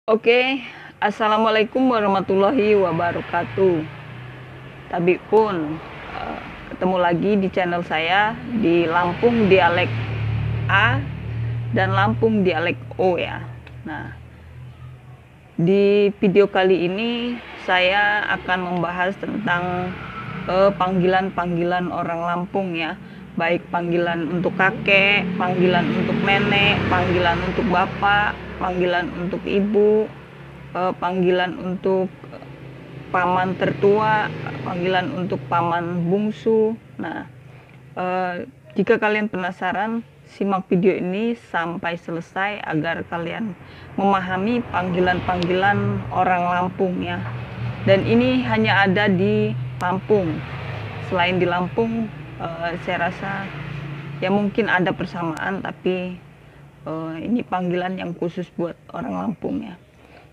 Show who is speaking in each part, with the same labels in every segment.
Speaker 1: Oke, assalamualaikum warahmatullahi wabarakatuh. Tabi pun ketemu lagi di channel saya di Lampung Dialek A dan Lampung Dialek O ya. Nah, di video kali ini saya akan membahas tentang panggilan-panggilan orang Lampung ya. Baik panggilan untuk kakek, panggilan untuk nenek, panggilan untuk bapak, panggilan untuk ibu, panggilan untuk paman tertua, panggilan untuk paman bungsu. Nah, jika kalian penasaran, simak video ini sampai selesai agar kalian memahami panggilan-panggilan orang Lampung ya. Dan ini hanya ada di Lampung. Selain di Lampung, saya rasa ya mungkin ada persamaan, tapi ini panggilan yang khusus buat orang Lampung ya.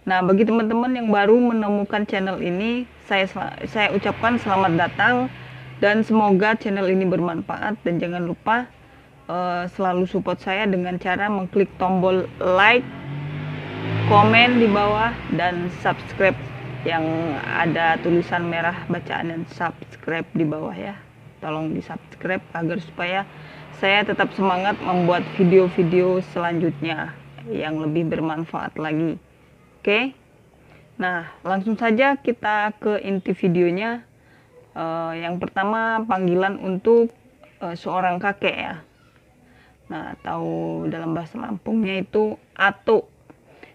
Speaker 1: Nah, bagi teman-teman yang baru menemukan channel ini, saya ucapkan selamat datang dan semoga channel ini bermanfaat. Dan jangan lupa selalu support saya dengan cara mengklik tombol like, komen di bawah, dan subscribe yang ada tulisan merah bacaan dan subscribe di bawah ya. Tolong di subscribe agar supaya saya tetap semangat membuat video-video selanjutnya yang lebih bermanfaat lagi. Oke, nah langsung saja kita ke inti videonya. Yang pertama, panggilan untuk seorang kakek ya. Nah, atau dalam bahasa Lampungnya itu atuk.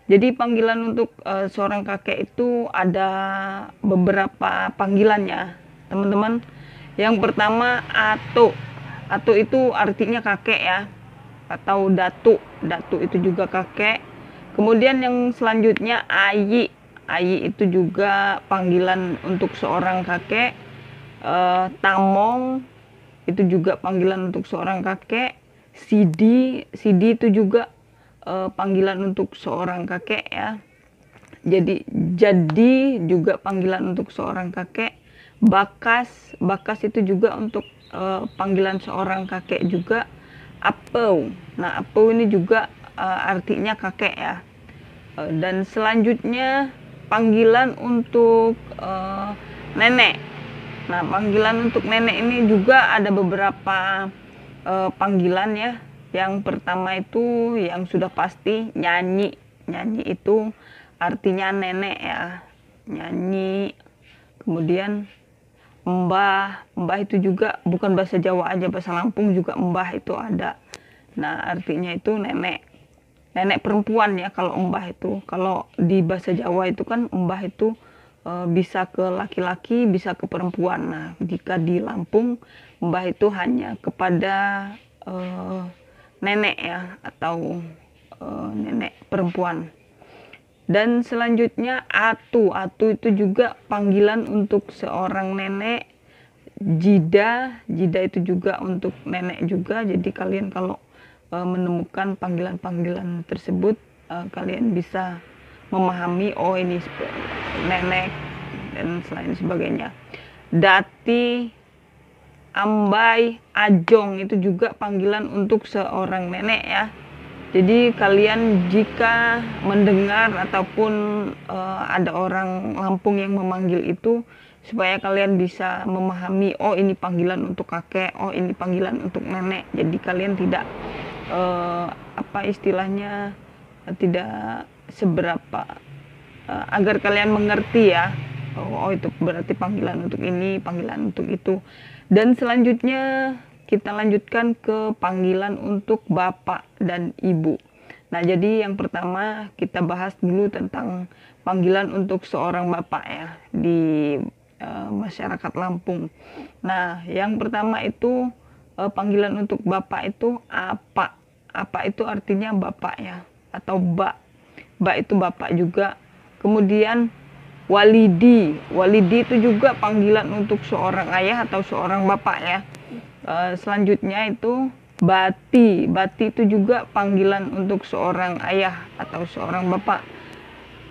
Speaker 1: Jadi panggilan untuk seorang kakek itu ada beberapa panggilannya, teman-teman. Yang pertama, atuk. Atuk itu artinya kakek ya, atau datuk. Datuk itu juga kakek. Kemudian yang selanjutnya ayi. Ayi itu juga panggilan untuk seorang kakek. Tamong itu juga panggilan untuk seorang kakek. Sidi itu juga panggilan untuk seorang kakek ya. Jadi juga panggilan untuk seorang kakek. Bakas itu juga untuk panggilan seorang kakek juga. Apeu. Nah, apeu ini juga artinya kakek ya. Dan selanjutnya panggilan untuk nenek. Nah, panggilan untuk nenek ini juga ada beberapa panggilan ya. Yang pertama itu yang sudah pasti nyanyi. Nyanyi itu artinya nenek ya. Nyanyi. Kemudian mbah. Mbah itu juga bukan bahasa Jawa aja, bahasa Lampung juga mbah itu ada. Nah, artinya itu nenek. Nenek perempuan ya kalau mbah itu. Kalau di bahasa Jawa itu kan mbah itu bisa ke laki-laki, bisa ke perempuan. Nah, jika di Lampung mbah itu hanya kepada nenek ya, atau nenek perempuan. Dan selanjutnya atu. Atu itu juga panggilan untuk seorang nenek. Jida itu juga untuk nenek juga. Jadi kalian kalau menemukan panggilan-panggilan tersebut, kalian bisa memahami oh ini nenek dan selain sebagainya. Dati, ambai, ajong itu juga panggilan untuk seorang nenek ya. Jadi kalian jika mendengar ataupun ada orang Lampung yang memanggil itu, supaya kalian bisa memahami oh ini panggilan untuk kakek, oh ini panggilan untuk nenek. Jadi kalian tidak apa istilahnya, tidak seberapa agar kalian mengerti ya, oh itu berarti panggilan untuk ini, panggilan untuk itu. Dan selanjutnya kita lanjutkan ke panggilan untuk bapak dan ibu. Nah, jadi yang pertama kita bahas dulu tentang panggilan untuk seorang bapak ya di masyarakat Lampung. Nah, yang pertama itu panggilan untuk bapak itu apa. Apa itu artinya bapak ya, atau bak. Bak itu bapak juga. Kemudian walidi. Walidi itu juga panggilan untuk seorang ayah atau seorang bapak ya. Selanjutnya itu bati. Bati itu juga panggilan untuk seorang ayah atau seorang bapak.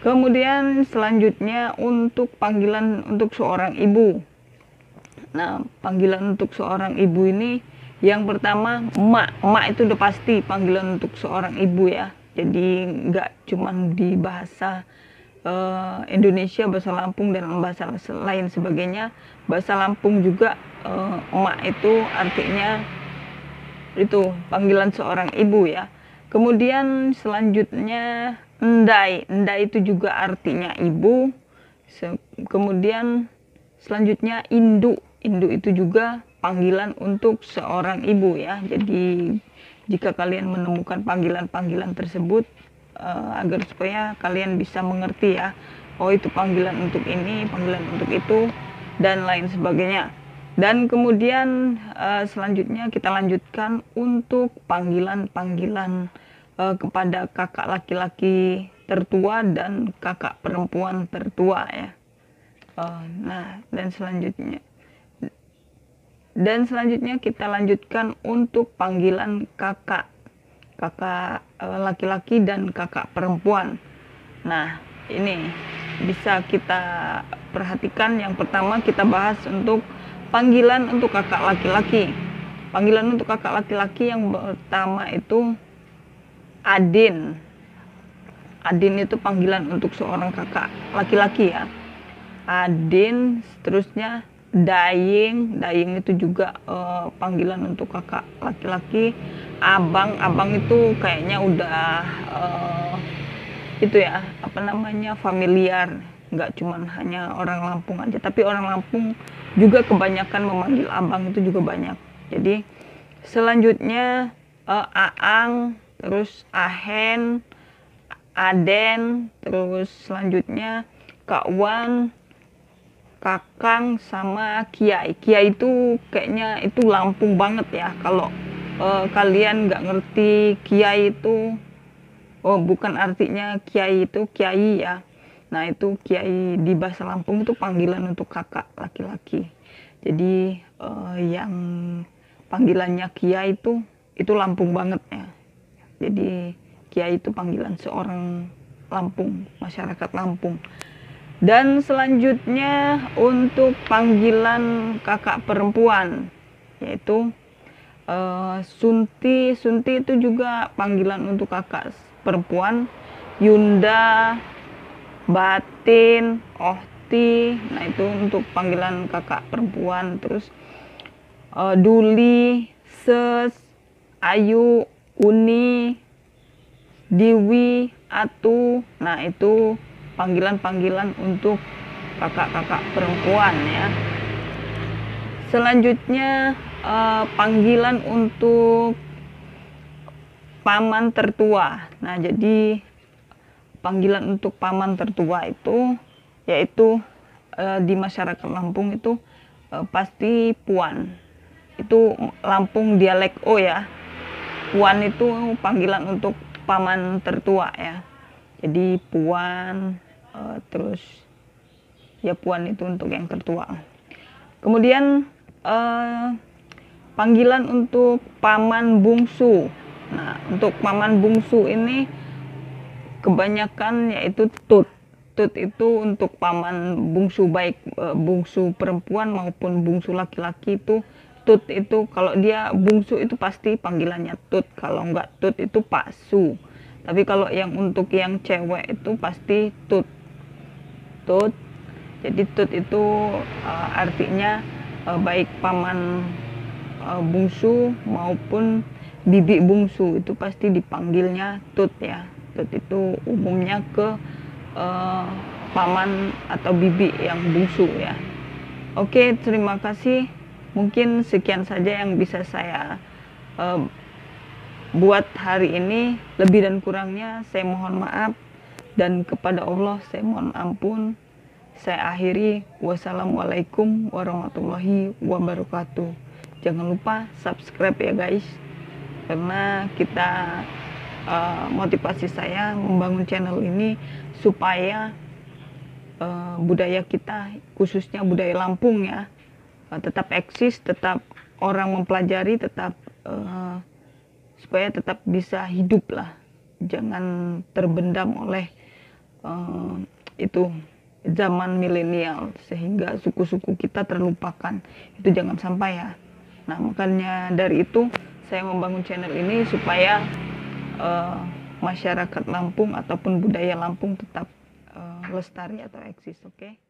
Speaker 1: Kemudian selanjutnya untuk panggilan untuk seorang ibu. Nah, panggilan untuk seorang ibu ini yang pertama emak. Emak itu udah pasti panggilan untuk seorang ibu ya. Jadi nggak cuman di bahasa Indonesia, bahasa Lampung dan bahasa lain sebagainya. Bahasa Lampung juga emak itu artinya itu panggilan seorang ibu ya. Kemudian selanjutnya endai, endai itu juga artinya ibu. Kemudian selanjutnya induk, induk itu juga panggilan untuk seorang ibu ya. Jadi jika kalian menemukan panggilan-panggilan tersebut agar supaya kalian bisa mengerti ya, oh itu panggilan untuk ini, panggilan untuk itu dan lain sebagainya. Dan kemudian selanjutnya kita lanjutkan untuk panggilan-panggilan kepada kakak laki-laki tertua dan kakak perempuan tertua ya. Nah, dan selanjutnya kita lanjutkan untuk panggilan kakak laki-laki dan kakak perempuan. Nah, ini bisa kita perhatikan. Yang pertama kita bahas untuk panggilan untuk kakak laki-laki. Panggilan untuk kakak laki-laki yang pertama itu adin. Adin itu panggilan untuk seorang kakak laki-laki ya. Adin, seterusnya daying. Daying itu juga panggilan untuk kakak laki-laki. Abang, abang itu kayaknya udah itu ya, apa namanya, familiar, nggak cuman hanya orang Lampung aja, tapi orang Lampung juga kebanyakan memanggil abang itu juga banyak. Jadi selanjutnya aang, terus ahen, aden, terus selanjutnya kakwan, kakang, sama kiai. Kiai itu kayaknya itu Lampung banget ya. Kalau kalian nggak ngerti kiai itu, oh bukan artinya kiai itu kiai ya. Nah itu kiai di bahasa Lampung itu panggilan untuk kakak laki-laki. Jadi yang panggilannya kiai itu Lampung banget ya. Jadi kiai itu panggilan seorang Lampung, masyarakat Lampung. Dan selanjutnya untuk panggilan kakak perempuan, yaitu Sunti. Sunti itu juga panggilan untuk kakak perempuan. Yunda, Batin, Ohti, nah itu untuk panggilan kakak perempuan. Terus Duli, Ses, Ayu, Uni, Diwi, Atu, nah itu panggilan-panggilan untuk kakak-kakak perempuan ya. Selanjutnya panggilan untuk paman tertua. Nah, jadi panggilan untuk paman tertua itu yaitu di masyarakat Lampung itu pasti puan. Itu Lampung dialek O ya. Puan itu panggilan untuk paman tertua ya. Jadi puan, terus ya puan itu untuk yang tertua. Kemudian panggilan untuk paman bungsu. Nah, untuk paman bungsu ini kebanyakan yaitu tut. Tut itu untuk paman bungsu, baik bungsu perempuan maupun bungsu laki-laki itu tut. Itu kalau dia bungsu itu pasti panggilannya tut. Kalau enggak tut itu paksu. Tapi kalau yang untuk yang cewek itu pasti tut. Tut. Jadi tut itu artinya baik paman bungsu maupun bibi bungsu itu pasti dipanggilnya tut ya. Tut itu umumnya ke paman atau bibi yang bungsu ya. Oke, terima kasih. Mungkin sekian saja yang bisa saya buat hari ini. Lebih dan kurangnya saya mohon maaf, dan kepada Allah saya mohon ampun. Saya akhiri, wassalamualaikum warahmatullahi wabarakatuh. Jangan lupa subscribe ya guys, karena kita motivasi saya membangun channel ini supaya budaya kita, khususnya budaya Lampung ya, tetap eksis, tetap orang mempelajari, tetap supaya tetap bisa hidup lah, jangan terbendam oleh itu zaman milenial sehingga suku-suku kita terlupakan. Itu jangan sampai ya. Nah, makanya dari itu saya membangun channel ini supaya masyarakat Lampung ataupun budaya Lampung tetap lestari atau eksis, oke?